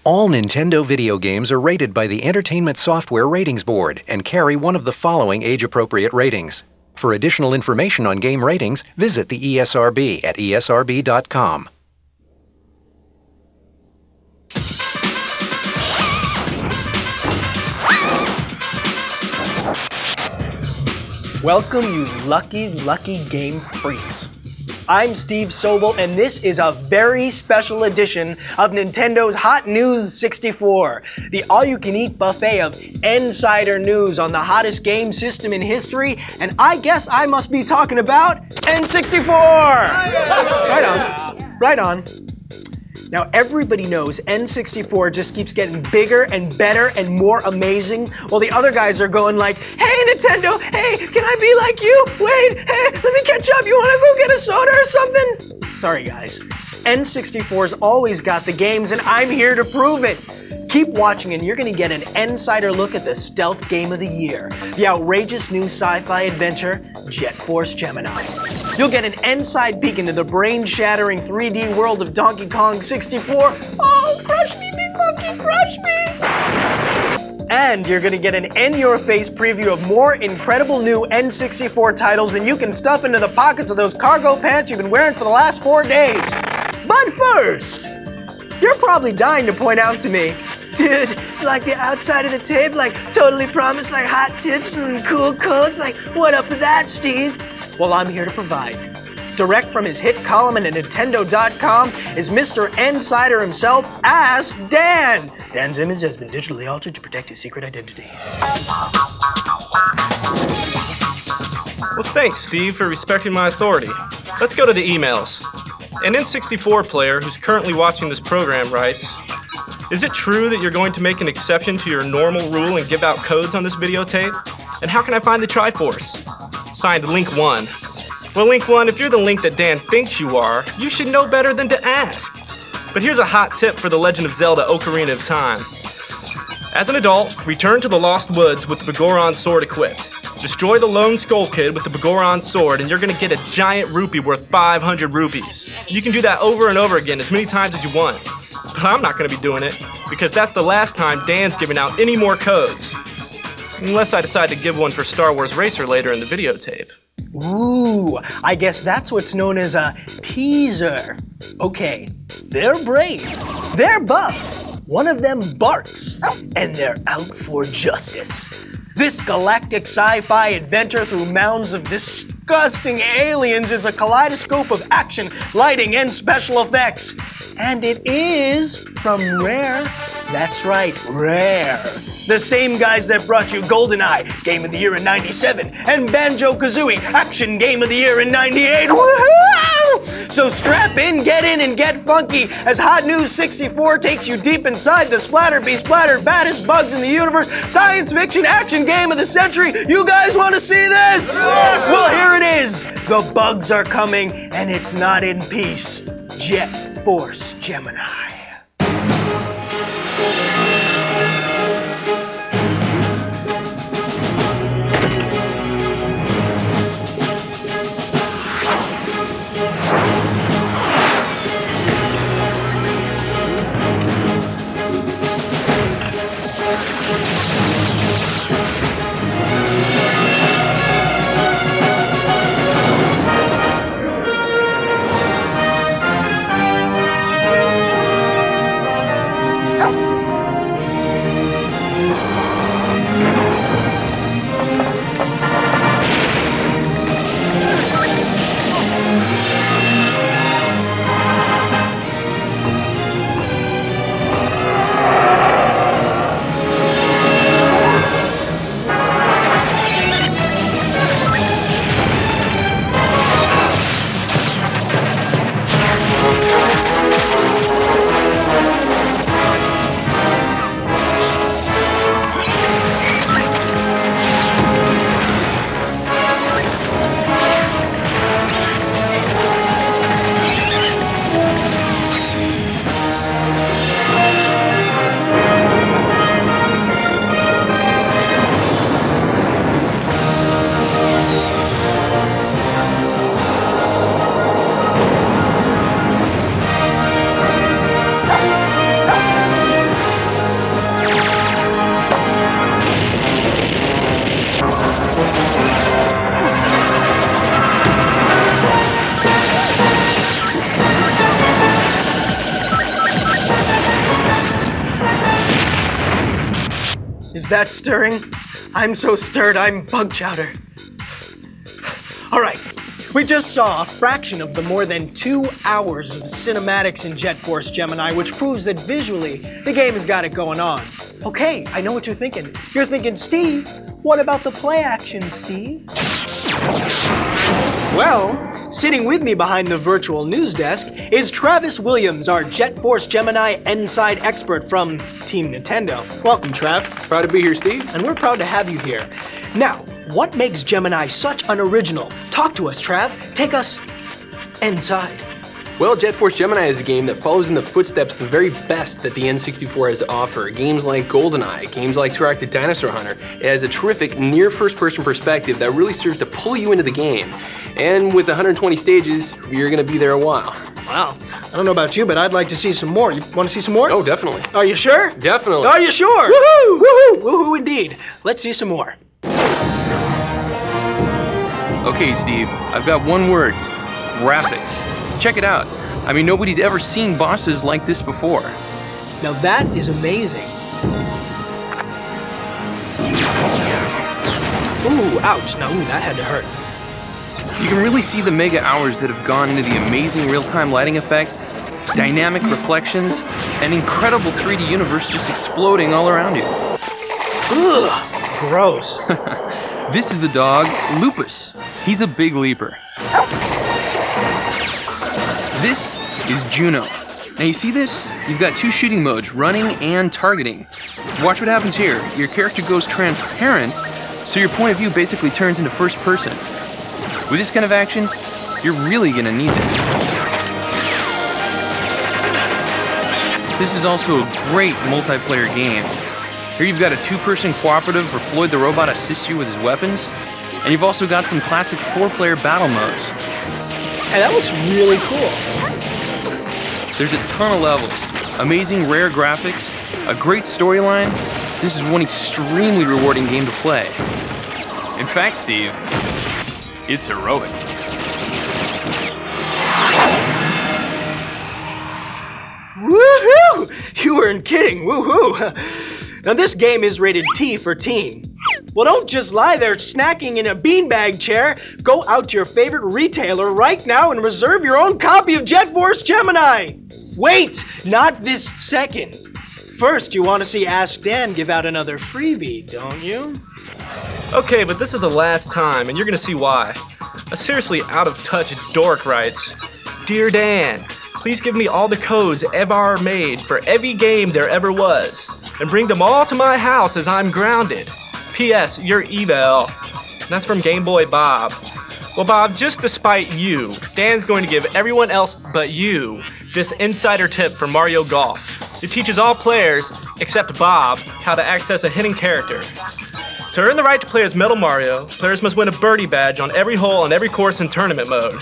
All Nintendo video games are rated by the Entertainment Software Ratings Board and carry one of the following age-appropriate ratings. For additional information on game ratings, visit the ESRB at esrb.com. Welcome, you lucky game freaks. I'm Steve Sobel, and this is a very special edition of Nintendo's Hot News 64, the all-you-can-eat buffet of insider news on the hottest game system in history, and I guess I must be talking about N64! Right on. Now, everybody knows N64 just keeps getting bigger and better and more amazing, while the other guys are going like, hey, Nintendo, hey, can I be like you? Wait, hey, let me catch up. You want to go get a soda or something? Sorry, guys. N64's always got the games, and I'm here to prove it. Keep watching and you're going to get an insider look at the stealth game of the year, the outrageous new sci-fi adventure, Jet Force Gemini. You'll get an inside peek into the brain-shattering 3D world of Donkey Kong 64. Oh, crush me, big monkey, crush me! And you're going to get an in-your-face preview of more incredible new N64 titles than you can stuff into the pockets of those cargo pants you've been wearing for the last 4 days. But first, you're probably dying to point out to me, dude, like the outside of the tape, like totally promised like hot tips and cool codes, like what up with that, Steve? Well, I'm here to provide. Direct from his hit column at Nintendo.com is Mr. Insider himself, Ask Dan. Dan's image has been digitally altered to protect his secret identity. Well, thanks, Steve, for respecting my authority. Let's go to the emails. An N64 player who's currently watching this program writes, is it true that you're going to make an exception to your normal rule and give out codes on this videotape? And how can I find the Triforce? Signed, Link 1. Well, Link 1, if you're the Link that Dan thinks you are, you should know better than to ask. But here's a hot tip for The Legend of Zelda Ocarina of Time. As an adult, return to the Lost Woods with the Begoron sword equipped. Destroy the Lone Skull Kid with the Begoron sword and you're gonna get a giant rupee worth 500 rupees. You can do that over and over again as many times as you want. But I'm not gonna be doing it, because that's the last time Dan's giving out any more codes. Unless I decide to give one for Star Wars Racer later in the videotape. Ooh, I guess that's what's known as a teaser. Okay, they're brave, they're buff, one of them barks, and they're out for justice. This galactic sci-fi adventure through mounds of disgusting aliens is a kaleidoscope of action, lighting, and special effects. And it is from Rare. That's right, Rare. The same guys that brought you GoldenEye, Game of the Year in '97, and Banjo-Kazooie, Action Game of the Year in '98. Woohoo! So strap in, and get funky as Hot News 64 takes you deep inside the splattered baddest bugs in the universe, science fiction action game of the century. You guys want to see this? Well, here it is. The bugs are coming, and it's not in peace. Jet Force Gemini. that stirring? I'm so stirred, I'm bug chowder. All right, we just saw a fraction of the more than 2 hours of cinematics in Jet Force Gemini, which proves that visually, the game has got it going on. Okay, I know what you're thinking. You're thinking, Steve, what about the play action, Steve? Well, sitting with me behind the virtual news desk is Travis Williams, our Jet Force Gemini Inside expert from Team Nintendo. Welcome, Trav. Proud to be here, Steve. And we're proud to have you here. Now, what makes Gemini such an original? Talk to us, Trav. Take us inside. Well, Jet Force Gemini is a game that follows in the footsteps of the very best that the N64 has to offer. Games like GoldenEye, games like Turok: Dinosaur Hunter. It has a terrific near first-person perspective that really serves to pull you into the game. And with 120 stages, you're going to be there a while. Wow. I don't know about you, but I'd like to see some more. You want to see some more? Oh, definitely. Are you sure? Definitely. Are you sure? Woohoo! Woohoo! Woohoo indeed. Let's see some more. Okay, Steve, I've got one word. Graphics. Check it out. I mean, nobody's ever seen bosses like this before. Now that is amazing. Ooh, ouch. Now, ooh, that had to hurt. You can really see the mega hours that have gone into the amazing real-time lighting effects, dynamic reflections, and incredible 3D universe just exploding all around you. Ugh, gross. This is the dog, Lupus. He's a big leaper. This is Juno. Now you see this? You've got two shooting modes, running and targeting. Watch what happens here. Your character goes transparent, so your point of view basically turns into first person. With this kind of action, you're really gonna need this. This is also a great multiplayer game. Here you've got a two-person cooperative where Floyd the robot assists you with his weapons, and you've also got some classic four-player battle modes. Hey, that looks really cool. There's a ton of levels, amazing rare graphics, a great storyline. This is one extremely rewarding game to play. In fact, Steve, it's heroic. Woohoo! You weren't kidding, woohoo! Now this game is rated T for teen. Well, don't just lie there snacking in a beanbag chair. Go out to your favorite retailer right now and reserve your own copy of Jet Force Gemini. Wait, not this second. First, you want to see Ask Dan give out another freebie, don't you? Okay, but this is the last time, and you're gonna see why. A seriously out-of-touch dork writes, Dear Dan, please give me all the codes ever made for every game there ever was, and bring them all to my house as I'm grounded. P.S. You're evil. That's from Game Boy Bob. Well, Bob, just to spite you, Dan's going to give everyone else but you this insider tip from Mario Golf. It teaches all players, except Bob, how to access a hidden character. To earn the right to play as Metal Mario, players must win a birdie badge on every hole on every course in tournament mode.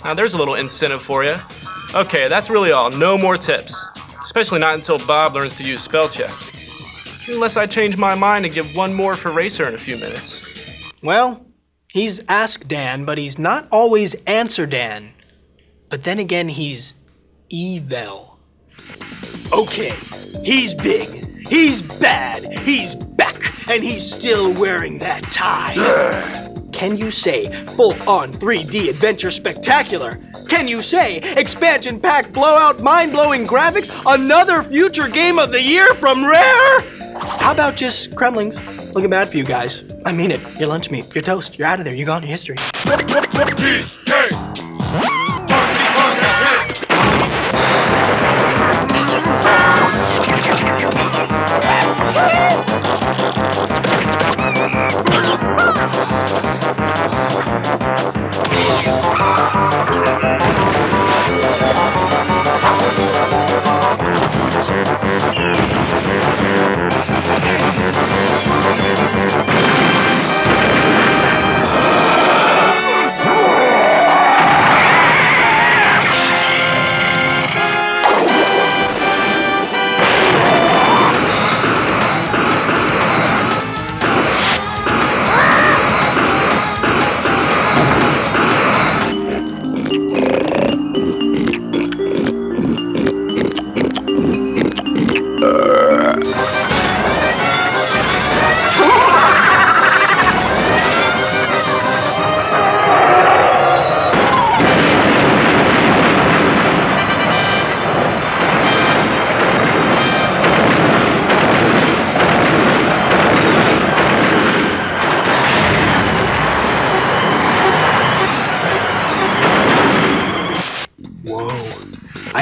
Now there's a little incentive for you. Okay, that's really all. No more tips. Especially not until Bob learns to use spell check. Unless I change my mind and give one more for Racer in a few minutes. Well, he's Ask Dan, but he's not always Answer Dan. But then again, he's evil. Okay, he's big, he's bad, he's back, and he's still wearing that tie. Can you say full-on 3D adventure spectacular? Can you say expansion pack blowout mind-blowing graphics? Another future game of the year from Rare? How about just Kremlings? Looking bad for you guys. I mean it. Your lunch meat, your toast, you're out of there. You're gone to history.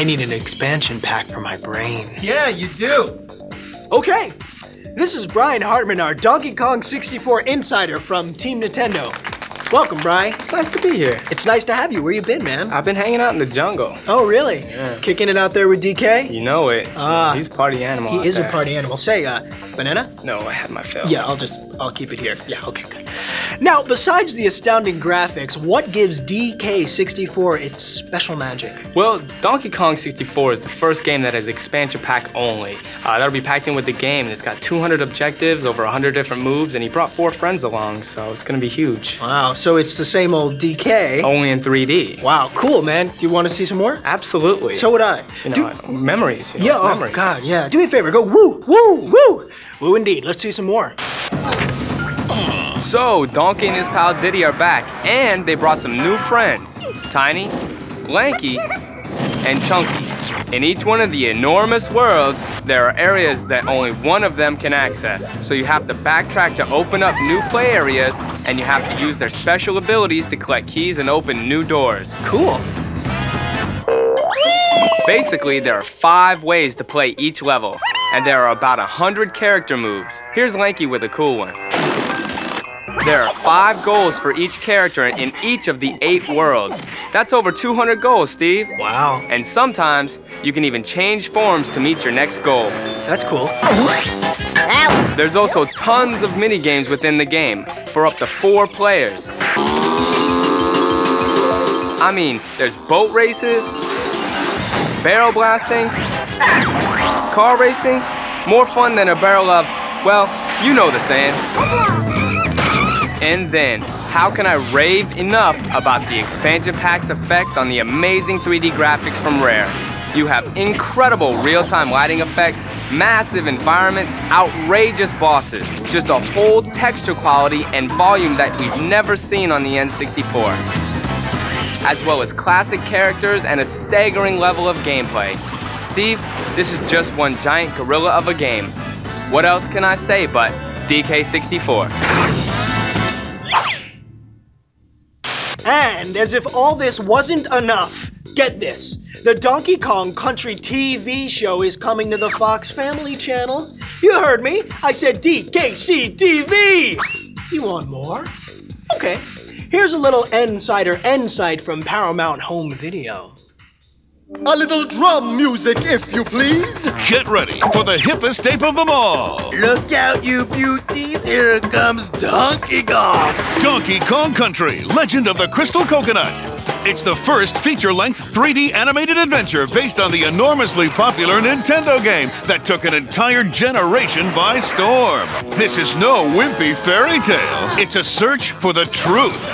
I need an expansion pack for my brain. Yeah, you do. Okay, this is Brian Hartman, our Donkey Kong 64 insider from Team Nintendo. Welcome, Brian. It's nice to be here. It's nice to have you. Where you been, man? I've been hanging out in the jungle. Oh, really? Yeah. Kicking it out there with DK? You know it. Ah. He's a party animal. He is out a party animal. Say, banana? No, I had my fill. Yeah, I'll keep it here. Yeah, okay, good. Now, besides the astounding graphics, what gives DK64 its special magic? Well, Donkey Kong 64 is the first game that has expansion pack only. That'll be packed in with the game, and it's got 200 objectives, over 100 different moves, and he brought 4 friends along, so it's gonna be huge. Wow, so it's the same old DK. Only in 3D. Wow, cool, man. Do you want to see some more? Absolutely. So would I. You know, memories. You know, Yeah, it's oh, memories. God, yeah. Do me a favor, go woo, woo, woo. Woo indeed. Let's see some more. So, Donkey and his pal Diddy are back, and they brought some new friends. Tiny, Lanky, and Chunky. In each one of the enormous worlds, there are areas that only one of them can access. So you have to backtrack to open up new play areas, and you have to use their special abilities to collect keys and open new doors. Cool. Basically, there are 5 ways to play each level, and there are about 100 character moves. Here's Lanky with a cool one. There are 5 goals for each character in each of the 8 worlds. That's over 200 goals, Steve. Wow. And sometimes, you can even change forms to meet your next goal. That's cool. There's also tons of mini games within the game, for up to 4 players. I mean, there's boat races, barrel blasting, car racing, more fun than a barrel of, well, you know the saying. And then, how can I rave enough about the expansion pack's effect on the amazing 3D graphics from Rare? You have incredible real-time lighting effects, massive environments, outrageous bosses, just a whole texture quality and volume that we've never seen on the N64. As well as classic characters and a staggering level of gameplay. Steve, this is just one giant gorilla of a game. What else can I say but DK64? And as if all this wasn't enough, get this. The Donkey Kong Country TV show is coming to the Fox Family Channel. You heard me. I said DKC TV. You want more? Okay. Here's a little insight from Paramount Home Video. A little drum music, if you please. Get ready for the hippest ape of them all. Look out, you beauties. Here comes Donkey Kong. Donkey Kong Country, Legend of the Crystal Coconut. It's the first feature-length 3D animated adventure based on the enormously popular Nintendo game that took an entire generation by storm. This is no wimpy fairy tale. It's a search for the truth.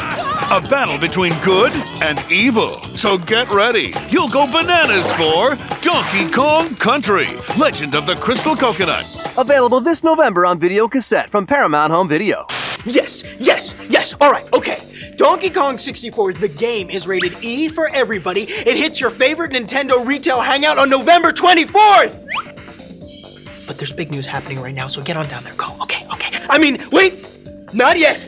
A battle between good and evil. So get ready. You'll go bananas for Donkey Kong Country, Legend of the Crystal Coconut. Available this November on video cassette from Paramount Home Video. Yes, yes, yes. All right, okay. Donkey Kong 64, the game, is rated E for everybody. It hits your favorite Nintendo retail hangout on November 24th. But there's big news happening right now, so get on down there. Go. Okay, okay. I mean, wait. Not yet.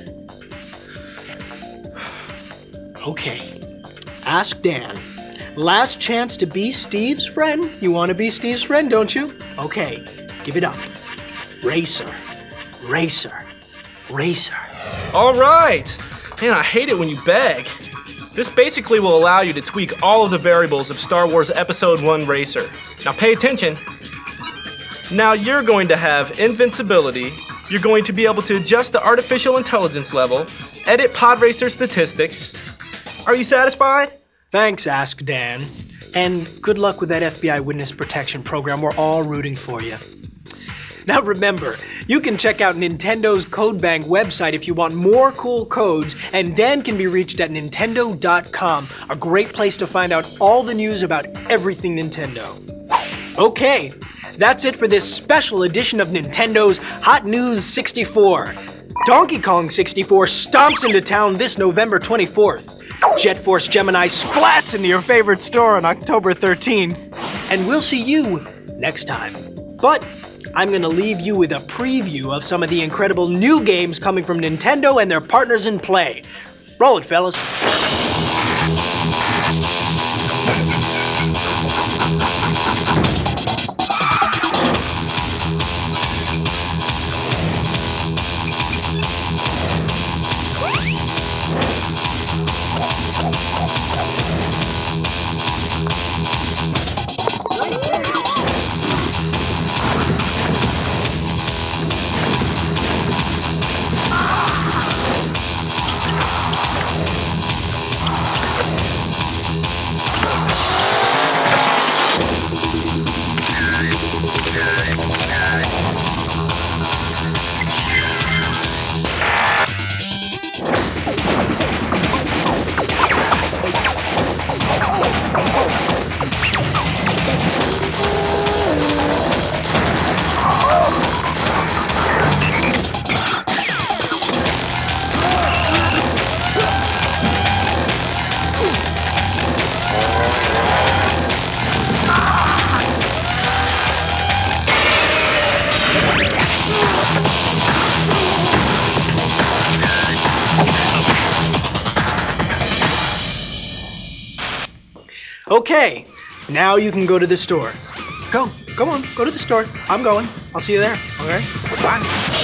Okay. Ask Dan. Last chance to be Steve's friend. You want to be Steve's friend, don't you? Okay. Give it up. Racer. Racer. Racer. All right. Man, I hate it when you beg. This basically will allow you to tweak all of the variables of Star Wars Episode 1 Racer. Now pay attention. Now you're going to have invincibility. You're going to be able to adjust the artificial intelligence level, edit pod racer statistics. Are you satisfied? Thanks, Ask Dan. And good luck with that FBI witness protection program. We're all rooting for you. Now remember, you can check out Nintendo's Code Bank website if you want more cool codes, and Dan can be reached at Nintendo.com, a great place to find out all the news about everything Nintendo. Okay, that's it for this special edition of Nintendo's Hot News 64. Donkey Kong 64 stomps into town this November 24th. Jet Force Gemini splats into your favorite store on October 13th. And we'll see you next time. But I'm going to leave you with a preview of some of the incredible new games coming from Nintendo and their partners in play. Roll it, fellas. Okay, now you can go to the store. Go on, go to the store. I'm going. I'll see you there, okay? Bye.